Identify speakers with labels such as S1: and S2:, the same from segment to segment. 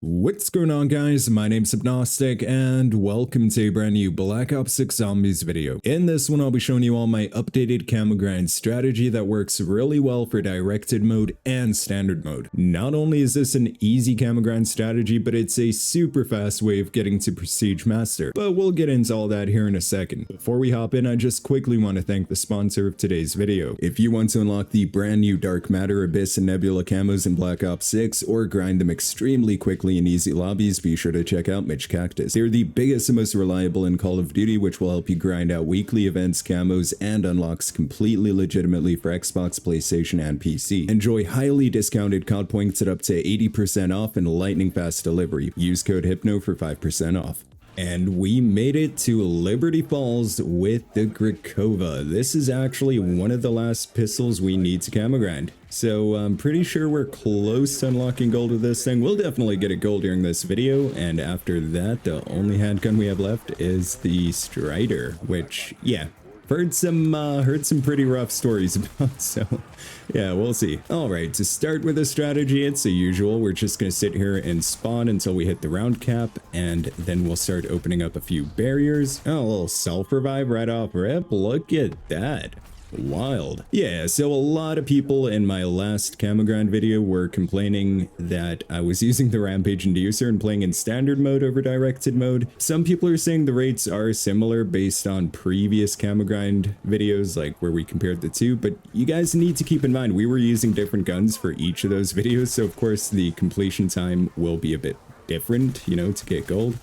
S1: What's going on, guys? My name's Hypnostic and welcome to a brand new Black Ops 6 Zombies video. In this one I'll be showing you all my updated camo grind strategy that works really well for directed mode and standard mode. Not only is this an easy camo grind strategy, but it's a super fast way of getting to Prestige Master. But we'll get into all that here in a second. Before we hop in, I just quickly want to thank the sponsor of today's video. If you want to unlock the brand new Dark Matter, Abyss, and Nebula camos in Black Ops 6 or grind them extremely quickly in easy lobbies, be sure to check out Mitch Cactus. They're the biggest and most reliable in Call of Duty, which will help you grind out weekly events, camos, and unlocks completely legitimately for Xbox, PlayStation, and PC. Enjoy highly discounted COD points at up to 80% off and lightning fast delivery. Use code HYPNO for 5% off. And we made it to Liberty Falls with the Grakova. This is actually one of the last pistols we need to camo grind. So I'm pretty sure we're close to unlocking gold with this thing. We'll definitely get a gold during this video. And after that, the only handgun we have left is the Strider, which, yeah, heard some pretty rough stories about, so yeah, we'll see. All right, to start with the strategy, it's the usual. We're just gonna sit here and spawn until we hit the round cap, and then we'll start opening up a few barriers. Oh, a little self-revive right off rip. Look at that. Wild. Yeah, so a lot of people in my last camo grind video were complaining that I was using the Rampage Inducer and playing in standard mode over directed mode. Some people are saying the rates are similar based on previous camo grind videos, like where we compared the two, but you guys need to keep in mind we were using different guns for each of those videos, so of course the completion time will be a bit different, you know, to get gold.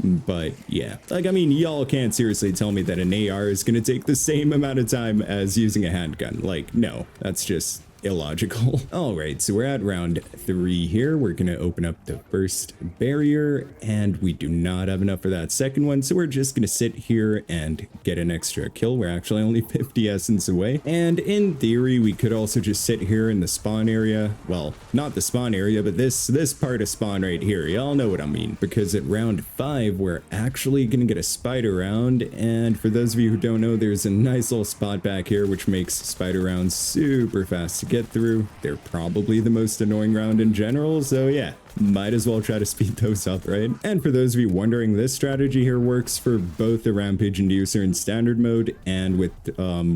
S1: But yeah, like, I mean, y'all can't seriously tell me that an AR is gonna take the same amount of time as using a handgun. Like, no, that's just illogical. All right, so we're at round 3 here. We're gonna open up the first barrier, and we do not have enough for that second one, so we're just gonna sit here and get an extra kill. We're actually only 50 essence away, and in theory we could also just sit here in the spawn area. Well, not the spawn area, but this part of spawn right here. Y'all know what I mean, because at round 5 we're actually gonna get a spider round, and for those of you who don't know, there's a nice little spot back here which makes spider rounds super fast to get through. They're probably the most annoying round in general, so yeah, might as well try to speed those up, right? And for those of you wondering, this strategy here works for both the Rampage Inducer in standard mode and with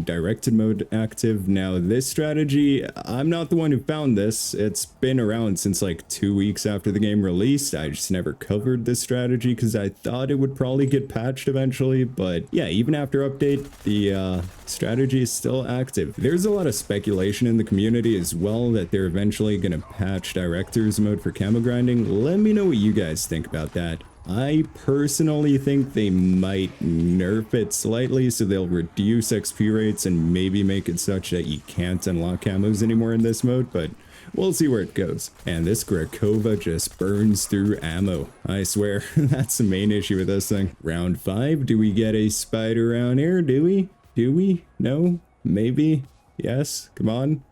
S1: directed mode active. Now this strategy, I'm not the one who found this. It's been around since like 2 weeks after the game released. I just never covered this strategy because I thought it would probably get patched eventually, but yeah, even after update, the strategy is still active. There's a lot of speculation in the community as well that they're eventually going to patch director's mode for camo grinding. Let me know what you guys think about that. I personally think they might nerf it slightly, so they'll reduce XP rates and maybe make it such that you can't unlock camos anymore in this mode, but we'll see where it goes. And this Grakova just burns through ammo. I swear, that's the main issue with this thing. Round 5, do we get a spider round here? Do we? Do we? No? Maybe? Yes? Come on.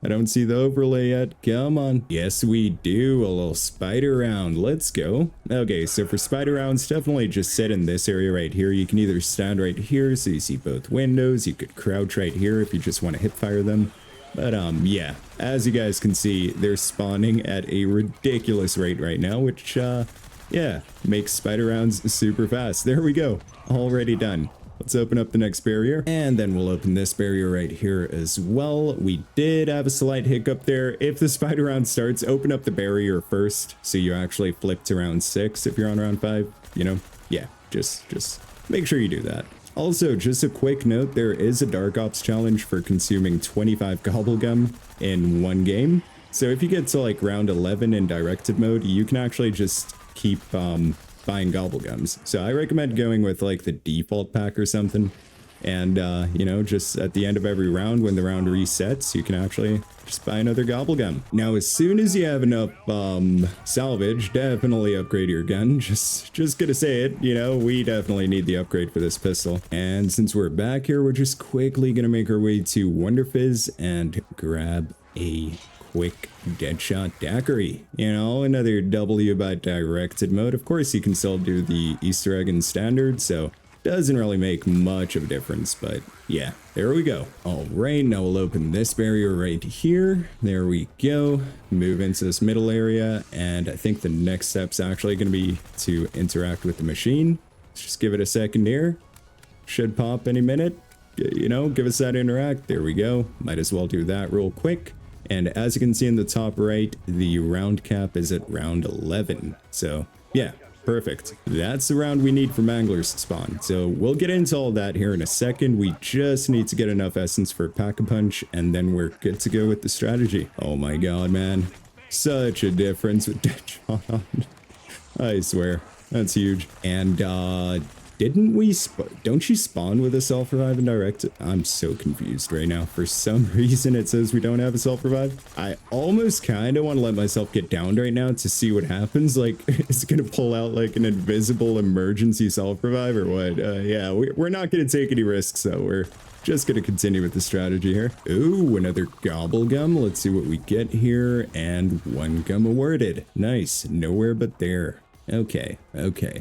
S1: I don't see the overlay yet. Come on. Yes, we do. A little spider round. Let's go. Okay, so for spider rounds, definitely just sit in this area right here. You can either stand right here so you see both windows. You could crouch right here if you just want to hip fire them. But yeah, as you guys can see, they're spawning at a ridiculous rate right now, which yeah, makes spider rounds super fast. There we go. Already done. Let's open up the next barrier, and then we'll open this barrier right here as well. We did have a slight hiccup there. If the spider round starts, open up the barrier first, so you actually flip to round 6 if you're on round 5, you know? Yeah, just make sure you do that. Also, just a quick note, there is a Dark Ops challenge for consuming 25 gobblegum in one game. So if you get to like round 11 in directed mode, you can actually just keep buying gobblegums. So I recommend going with like the default pack or something, and you know, just at the end of every round when the round resets, you can actually just buy another gobblegum. Now as soon as you have enough salvage, definitely upgrade your gun. Just gonna say it, you know, we definitely need the upgrade for this pistol. And since we're back here, we're just quickly gonna make our way to Wonder Fizz and grab a quick Deadshot daiquiri. You know, another W by directed mode. Of course, you can still do the Easter egg in standard, so doesn't really make much of a difference, but yeah, there we go. All right, now we'll open this barrier right here. There we go. Move into this middle area, and I think the next step's actually going to be to interact with the machine. Let's just give it a second here. Should pop any minute. You know, give us that interact. There we go. Might as well do that real quick. And as you can see in the top right, the round cap is at round 11. So yeah, perfect. That's the round we need for manglers to spawn. So we'll get into all that here in a second. We just need to get enough essence for Pack-a-Punch, and then we're good to go with the strategy. Oh my god, man. Such a difference with Deadshot. I swear. That's huge. And didn't we don't you spawn with a self-revive and direct? I'm so confused right now. For some reason it says we don't have a self-revive. I almost kind of want to let myself get downed right now to see what happens. Like, is it gonna pull out like an invisible emergency self-revive or what? Yeah, we're not gonna take any risks though. We're just gonna continue with the strategy here. Ooh, another gobble gum. Let's see what we get here. And 1 gum awarded. Nice. Nowhere but there. Okay.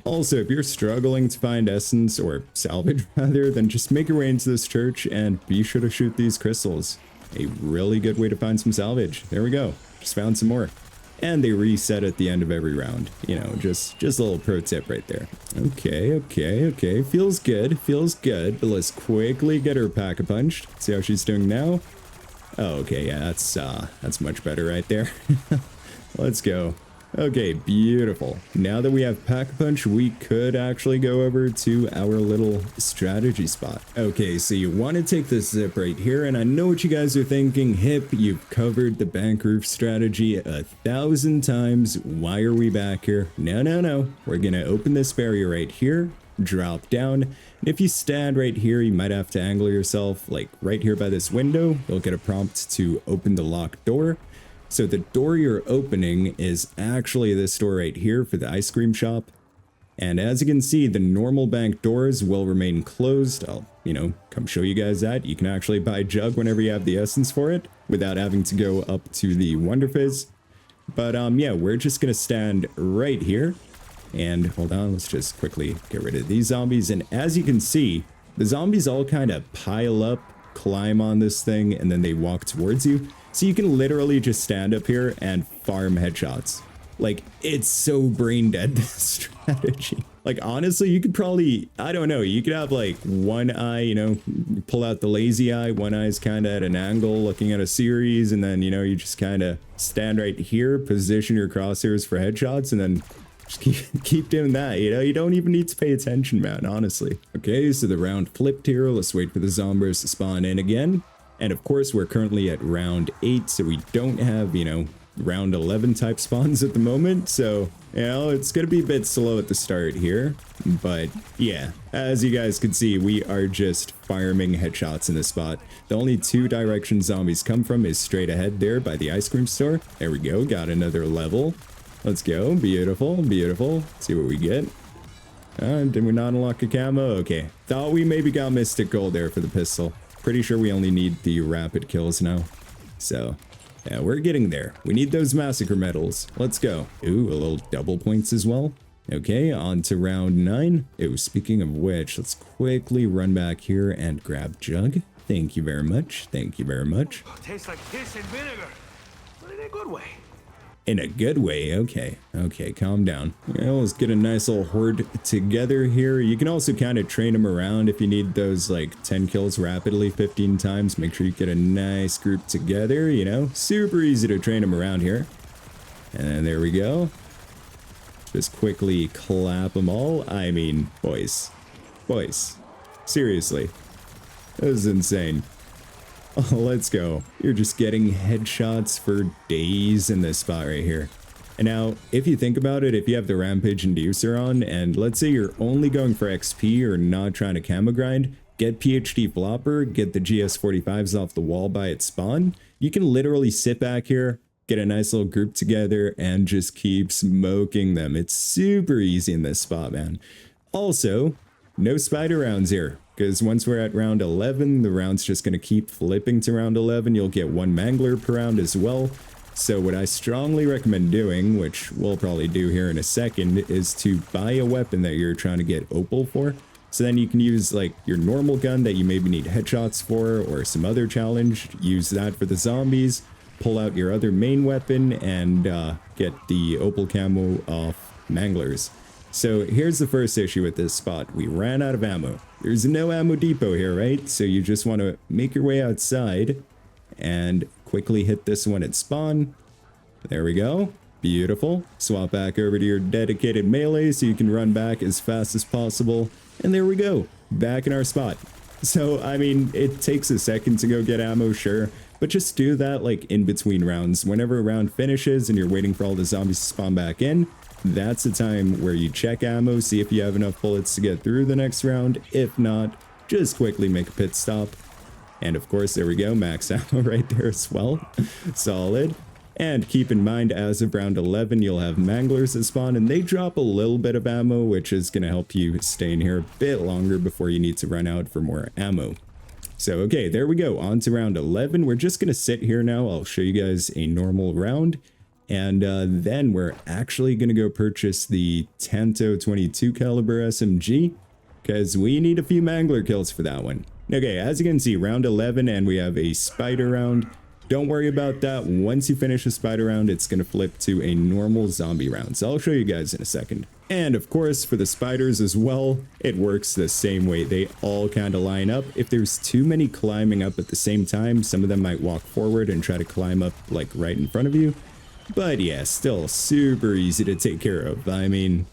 S1: Also, if you're struggling to find essence, or salvage rather, then just make your way into this church and be sure to shoot these crystals. A really good way to find some salvage. There we go. Just found some more. And they reset at the end of every round. You know, just a little pro tip right there. Okay. Feels good. But let's quickly get her Pack-a-Punched. See how she's doing now. Oh, okay, yeah, that's much better right there. Let's go. Okay, beautiful. Now that we have Pack-a-Punch, we could actually go over to our little strategy spot. Okay, so you want to take this zip right here, and I know what you guys are thinking. Hip, you've covered the bank roof strategy 1,000 times. Why are we back here? No. We're gonna open this barrier right here, drop down, and if you stand right here, you might have to angle yourself, like right here by this window. You'll get a prompt to open the locked door. So the door you're opening is actually this door right here for the ice cream shop. And as you can see, the normal bank doors will remain closed. I'll, come show you guys that. You can actually buy Jug whenever you have the essence for it without having to go up to the Wonder Fizz. But yeah, we're just gonna stand right here. And hold on, let's just quickly get rid of these zombies. And as you can see, the zombies all kind of pile up, climb on this thing, and then they walk towards you. So you can literally just stand up here and farm headshots. Like, it's so brain dead, this strategy. Like, honestly, you could probably, I don't know, you could have like one eye, pull out the lazy eye. One eye's kind of at an angle looking at a series. And then, you just kind of stand right here, position your crosshairs for headshots, and then just keep doing that. You don't even need to pay attention, man, honestly. Okay, so the round flipped here. Let's wait for the zombies to spawn in again. And of course, we're currently at round 8, so we don't have, round 11 type spawns at the moment. So, it's going to be a bit slow at the start here. But yeah, as you guys can see, we are just farming headshots in this spot. The only 2 directions zombies come from is straight ahead there by the ice cream store. There we go, got another level. Let's go, beautiful. Let's see what we get. Did we not unlock a camo? Okay, thought we maybe got Mystic Gold there for the pistol. Pretty sure we only need the rapid kills now. So, yeah, we're getting there. We need those massacre medals. Let's go. Ooh, a little double points as well. Okay, on to round 9. Ooh, speaking of which, let's quickly run back here and grab Jug. Thank you very much.
S2: Tastes like piss and vinegar, but in a good way.
S1: In a good way, okay, calm down. Yeah, let's get a nice little horde together here. You can also kind of train them around if you need those like 10 kills rapidly 15 times. Make sure you get a nice group together, super easy to train them around here. And then there we go. Just quickly clap them all. I mean, boys, seriously, this is insane. Oh, let's go. You're just getting headshots for days in this spot right here. And now, if you think about it, if you have the Rampage Inducer on, and let's say you're only going for XP or not trying to camo grind, get PhD Flopper, get the GS45s off the wall by its spawn, you can literally sit back here, get a nice little group together, and just keep smoking them. It's super easy in this spot, man. Also, no spider rounds here. Because once we're at round 11, the round's just going to keep flipping to round 11. You'll get 1 mangler per round as well. So what I strongly recommend doing, which we'll probably do here in a second, is to buy a weapon that you're trying to get opal for. So then you can use like your normal gun that you maybe need headshots for or some other challenge. Use that for the zombies. Pull out your other main weapon and get the opal camo off manglers. So here's the first issue with this spot. We ran out of ammo. There's no ammo depot here, right? So you just want to make your way outside and quickly hit this one at spawn. There we go. Beautiful. Swap back over to your dedicated melee so you can run back as fast as possible. And there we go. Back in our spot. So, I mean, it takes a second to go get ammo, sure. But just do that like in between rounds. Whenever a round finishes and you're waiting for all the zombies to spawn back in, that's the time where you check ammo, see if you have enough bullets to get through the next round. If not, just quickly make a pit stop. And of course, there we go, max ammo right there as well. Solid. And keep in mind, as of round 11, you'll have manglers that spawn, and they drop a little bit of ammo, which is going to help you stay in here a bit longer before you need to run out for more ammo. So, okay, there we go. On to round 11. We're just going to sit here now. I'll show you guys a normal round. And then we're actually going to go purchase the Tanto 22 caliber SMG because we need a few mangler kills for that one. Okay, as you can see, round 11 and we have a spider round. Don't worry about that. Once you finish a spider round, it's going to flip to a normal zombie round. So I'll show you guys in a second. And of course, for the spiders as well, it works the same way. They all kind of line up. If there's too many climbing up at the same time, some of them might walk forward and try to climb up like right in front of you. But yeah, still super easy to take care of. I mean,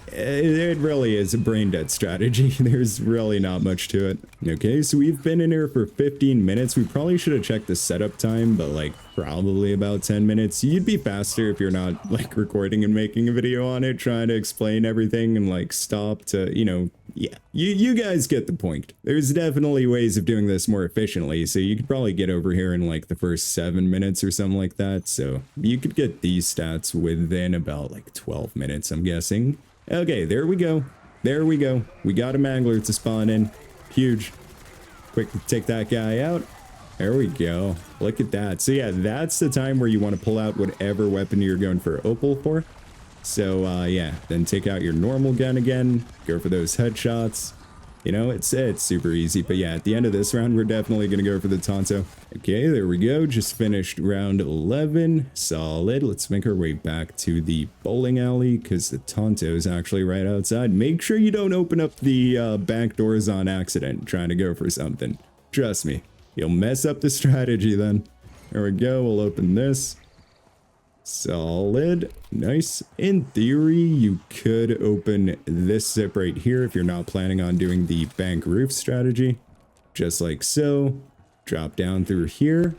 S1: it really is a brain dead strategy. There's really not much to it. Okay, so we've been in here for 15 minutes. We probably should have checked the setup time, but like probably about 10 minutes. You'd be faster if you're not like recording and making a video on it, trying to explain everything and like stop to, you know, yeah, you guys get the point. There's definitely ways of doing this more efficiently, so you could probably get over here in like the first 7 minutes or something like that. So you could get these stats within about like 12 minutes, I'm guessing. Okay, there we go. There we go. We got a mangler to spawn in. Huge. Quick, take that guy out. There we go. Look at that. So yeah, that's the time where you want to pull out whatever weapon you're going for opal for. So yeah, then take out your normal gun again. Go for those headshots. You know, it's super easy. But yeah, at the end of this round, we're definitely going to go for the Tanto. Okay, there we go. Just finished round 11. Solid. Let's make our way back to the bowling alley because the Tanto is actually right outside. Make sure you don't open up the back doors on accident trying to go for something. Trust me, you'll mess up the strategy then. There we go. We'll open this. Solid. Nice. In theory, you could open this zip right here if you're not planning on doing the bank roof strategy. Just like so. Drop down through here.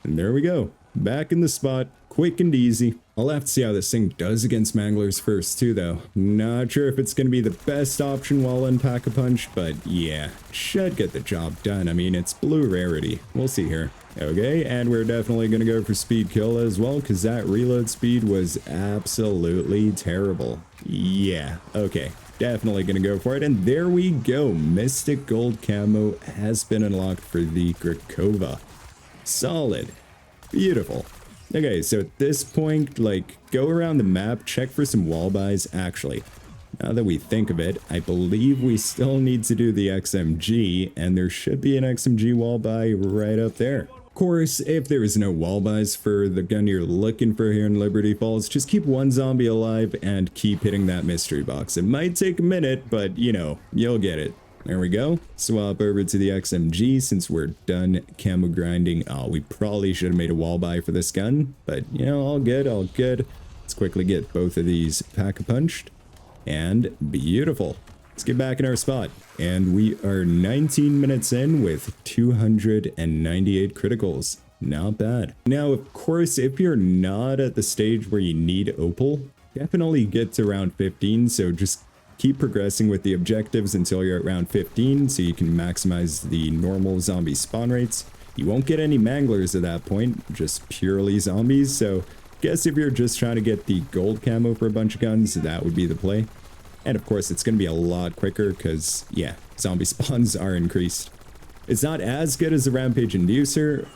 S1: And there we go. Back in the spot. Quick and easy. I'll have to see how this thing does against manglers first too, though. Not sure if it's going to be the best option while on Pack-a-Punch, but yeah, should get the job done. I mean, it's blue rarity. We'll see here. Okay, and we're definitely going to go for speed kill as well, because that reload speed was absolutely terrible. Yeah, okay, definitely going to go for it. And there we go. Mystic Gold Camo has been unlocked for the Grakova. Solid. Beautiful. Okay, so at this point, like, go around the map, check for some wall buys. Actually, now that we think of it, I believe we still need to do the XMG, and there should be an XMG wall buy right up there. Of course, if there is no wall buys for the gun you're looking for here in Liberty Falls, just keep one zombie alive and keep hitting that mystery box. It might take a minute, but you know, you'll get it. There we go. Swap over to the XMG since we're done camo grinding. Oh, we probably should have made a wall buy for this gun, but you know, all good, all good. Let's quickly get both of these pack-a-punched. And beautiful. Let's get back in our spot. And we are 19 minutes in with 298 criticals. Not bad. Now, of course, if you're not at the stage where you need opal, definitely get to round 15. So just keep progressing with the objectives until you're at round 15 so you can maximize the normal zombie spawn rates. You won't get any manglers at that point, just purely zombies. So guess if you're just trying to get the gold camo for a bunch of guns, that would be the play. And of course, it's going to be a lot quicker because, yeah, zombie spawns are increased. It's not as good as the Rampage Inducer,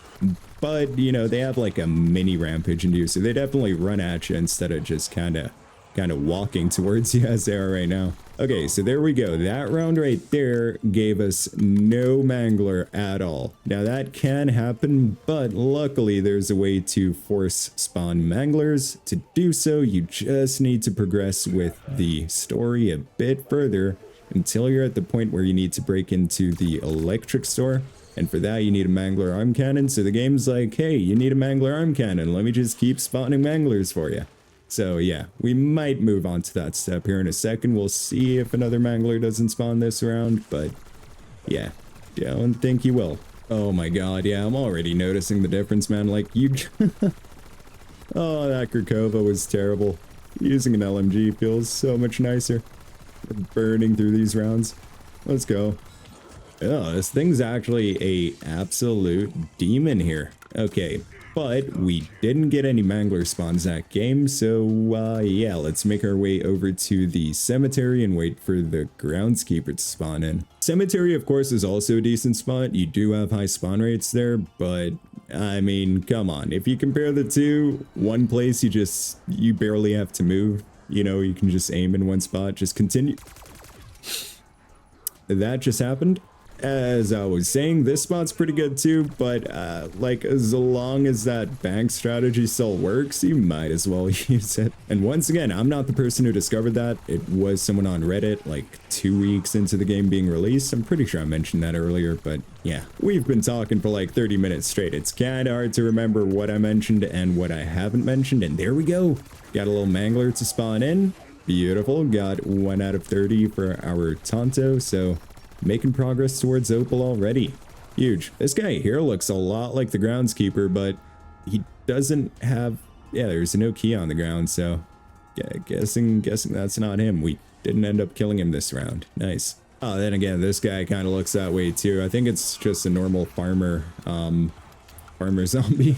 S1: but, you know, they have like a mini Rampage Inducer. They definitely run at you instead of just kind of kind of walking towards you as they are right now. Okay, so there we go. That round right there gave us no mangler at all. Now that can happen, but luckily there's a way to force spawn manglers. To do so, you just need to progress with the story a bit further until you're at the point where you need to break into the electric store. And for that, you need a mangler arm cannon. So the game's like, hey, you need a mangler arm cannon. Let me just keep spawning manglers for you. So yeah, we might move on to that step here in a second. We'll see if another mangler doesn't spawn this round, but yeah, don't think you will. Oh my god, yeah, I'm already noticing the difference, man. Like, you... Oh, that Krakova was terrible. Using an LMG feels so much nicer. We're burning through these rounds. Let's go. Oh, this thing's actually a absolute demon here. Okay. But we didn't get any mangler spawns that game, so yeah, let's make our way over to the cemetery and wait for the groundskeeper to spawn in. Cemetery, of course, is also a decent spot. You do have high spawn rates there, but I mean, come on. If you compare the two, one place you barely have to move. You know, you can just aim in one spot, just continue. That just happened. As I was saying, this spot's pretty good too, but like, as long as that bank strategy still works, you might as well use it. And once again, I'm not the person who discovered that. It was someone on Reddit like 2 weeks into the game being released. I'm pretty sure I mentioned that earlier, but yeah. We've been talking for like 30 minutes straight. It's kind of hard to remember what I mentioned and what I haven't mentioned, and there we go. Got a little mangler to spawn in. Beautiful. Got 1 out of 30 for our Tonto, so making progress towards Opal already. Huge. This guy here looks a lot like the groundskeeper, but he doesn't have... Yeah, there's no key on the ground, so... Yeah, guessing that's not him. We didn't end up killing him this round. Nice. Oh, then again, this guy kind of looks that way too. I think it's just a normal farmer zombie.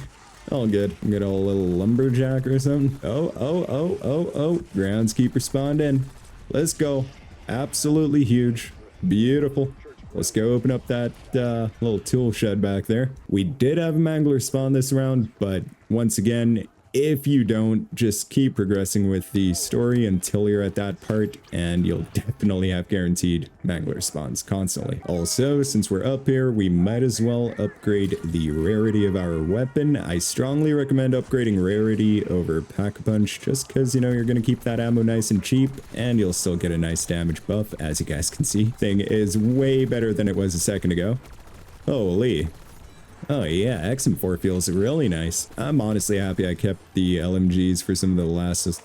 S1: All good. Get a little lumberjack or something. Oh. Groundskeeper spawned in. Let's go. Absolutely huge. Beautiful. Let's go open up that little tool shed back there. We did have a mangler spawn this round, but once again, if you don't, just keep progressing with the story until you're at that part, and you'll definitely have guaranteed mangler spawns constantly. Also, since we're up here, we might as well upgrade the rarity of our weapon. I strongly recommend upgrading rarity over Pack-a-Punch, just because, you know, you're going to keep that ammo nice and cheap, and you'll still get a nice damage buff, as you guys can see. Thing is way better than it was a second ago. Holy. Oh yeah, XM4 feels really nice. I'm honestly happy I kept the LMGs for some of the last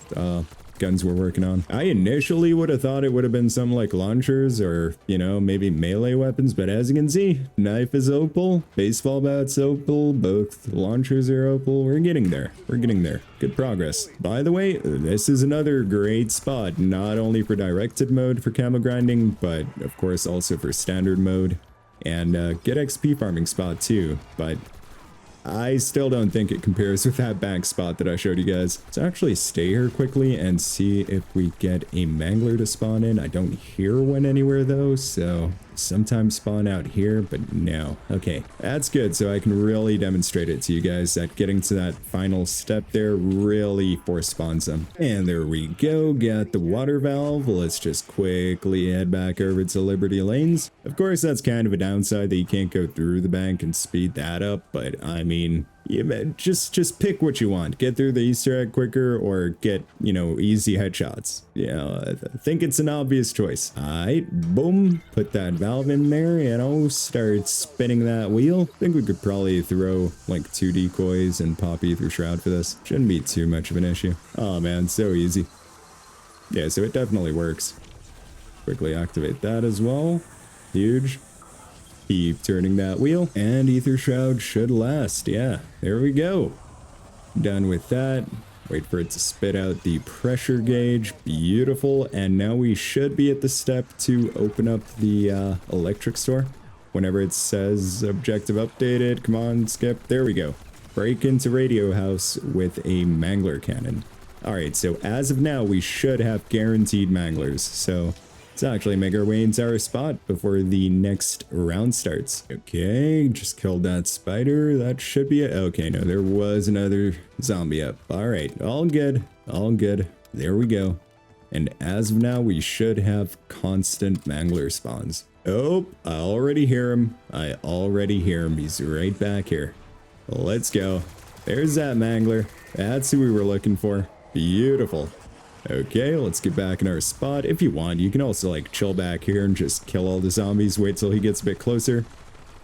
S1: guns we're working on. I initially would have thought it would have been something like launchers or, you know, maybe melee weapons, but as you can see, knife is opal, baseball bat's opal, both launchers are opal. We're getting there. We're getting there. Good progress. By the way, this is another great spot, not only for directed mode for camo grinding, but of course also for standard mode. And get XP farming spot too, but I still don't think it compares with that bank spot that I showed you guys. Let's actually stay here quickly and see if we get a mangler to spawn in. I don't hear one anywhere though, so sometimes spawn out here, but no. Okay, that's good, so I can really demonstrate it to you guys that getting to that final step there really force spawns them. And there we go, got the water valve. Let's just quickly head back over to Liberty Lanes. Of course, that's kind of a downside that you can't go through the bank and speed that up, but I mean, yeah, just pick what you want. Get through the Easter egg quicker or get, you know, easy headshots. Yeah, I think it's an obvious choice. Alright, boom, put that valve in there, you know, start spinning that wheel. I think we could probably throw like 2 decoys and pop Ether Shroud for this. Shouldn't be too much of an issue. Oh man, so easy. Yeah, so it definitely works. Quickly activate that as well. Huge. Keep turning that wheel, and Ether Shroud should last. Yeah, there we go. Done with that. Wait for it to spit out the pressure gauge. Beautiful. And now we should be at the step to open up the electric store. Whenever it says objective updated, come on, skip. There we go. Break into Radio House with a mangler cannon. Alright, so as of now, we should have guaranteed manglers. So let's actually make our way into our spot before the next round starts. Okay, just killed that spider. That should be it. Okay, no, there was another zombie up. All right, all good, all good. There we go. And as of now, we should have constant mangler spawns. Oh, I already hear him. I already hear him. He's right back here. Let's go. There's that mangler. That's who we were looking for. Beautiful. Okay, let's get back in our spot. If you want, you can also like chill back here and just kill all the zombies. Wait till he gets a bit closer.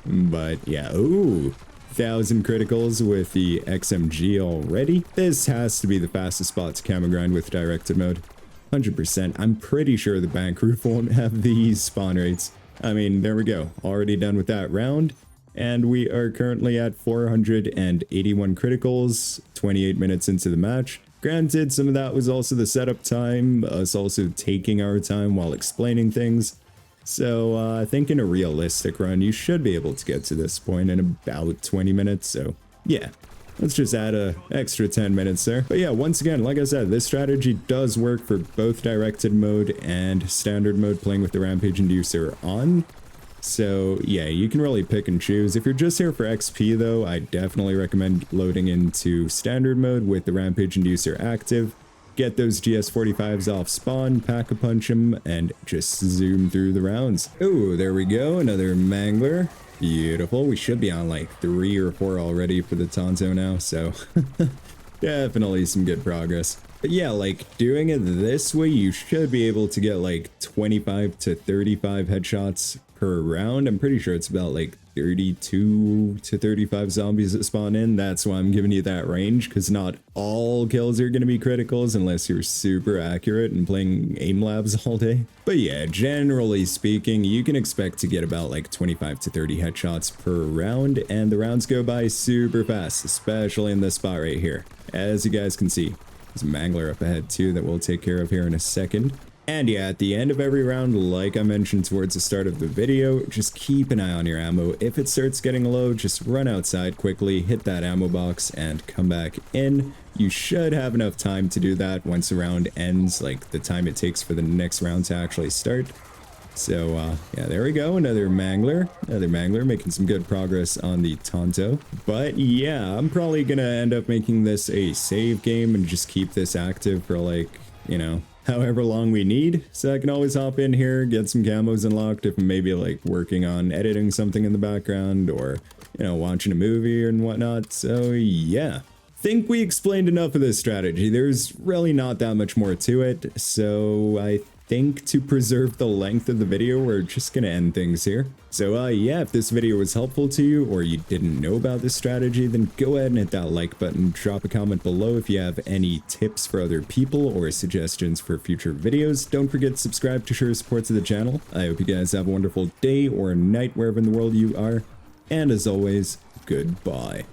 S1: But yeah, ooh. 1,000 criticals with the XMG already. This has to be the fastest spot to camo grind with directed mode. 100%. I'm pretty sure the bank roof won't have these spawn rates. I mean, there we go. Already done with that round. And we are currently at 481 criticals, 28 minutes into the match. Granted, some of that was also the setup time, us also taking our time while explaining things. So I think in a realistic run, you should be able to get to this point in about 20 minutes. So yeah, let's just add a extra 10 minutes there. But yeah, once again, like I said, this strategy does work for both directed mode and standard mode playing with the Rampage Inducer on. So yeah, you can really pick and choose. If you're just here for XP though, I definitely recommend loading into standard mode with the Rampage Inducer active. Get those GS45s off spawn, pack-a-punch them, and just zoom through the rounds. Oh, there we go, another mangler. Beautiful. We should be on like 3 or 4 already for the Tonto now, so definitely some good progress. But yeah, like doing it this way, you should be able to get like 25 to 35 headshots per round. I'm pretty sure it's about like 32 to 35 zombies that spawn in. That's why I'm giving you that range, because not all kills are going to be criticals unless you're super accurate and playing aim labs all day. But yeah, generally speaking, you can expect to get about like 25 to 30 headshots per round, and the rounds go by super fast, especially in this spot right here. As you guys can see, there's a mangler up ahead too that we'll take care of here in a second. And yeah, at the end of every round, like I mentioned towards the start of the video, just keep an eye on your ammo. If it starts getting low, just run outside quickly, hit that ammo box, and come back in. You should have enough time to do that once the round ends, like the time it takes for the next round to actually start. So yeah, there we go, another mangler making some good progress on the Tonto. But yeah, I'm probably gonna end up making this a save game and just keep this active for like, you know, however long we need, so I can always hop in here, get some camos unlocked if I'm maybe like working on editing something in the background, or, you know, watching a movie and whatnot. So yeah, think we explained enough of this strategy. There's really not that much more to it, so I think to preserve the length of the video, we're just gonna end things here. So yeah, if this video was helpful to you, or you didn't know about this strategy, then go ahead and hit that like button, drop a comment below if you have any tips for other people or suggestions for future videos. Don't forget to subscribe to show your support to the channel. I hope you guys have a wonderful day or night wherever in the world you are, and as always, goodbye.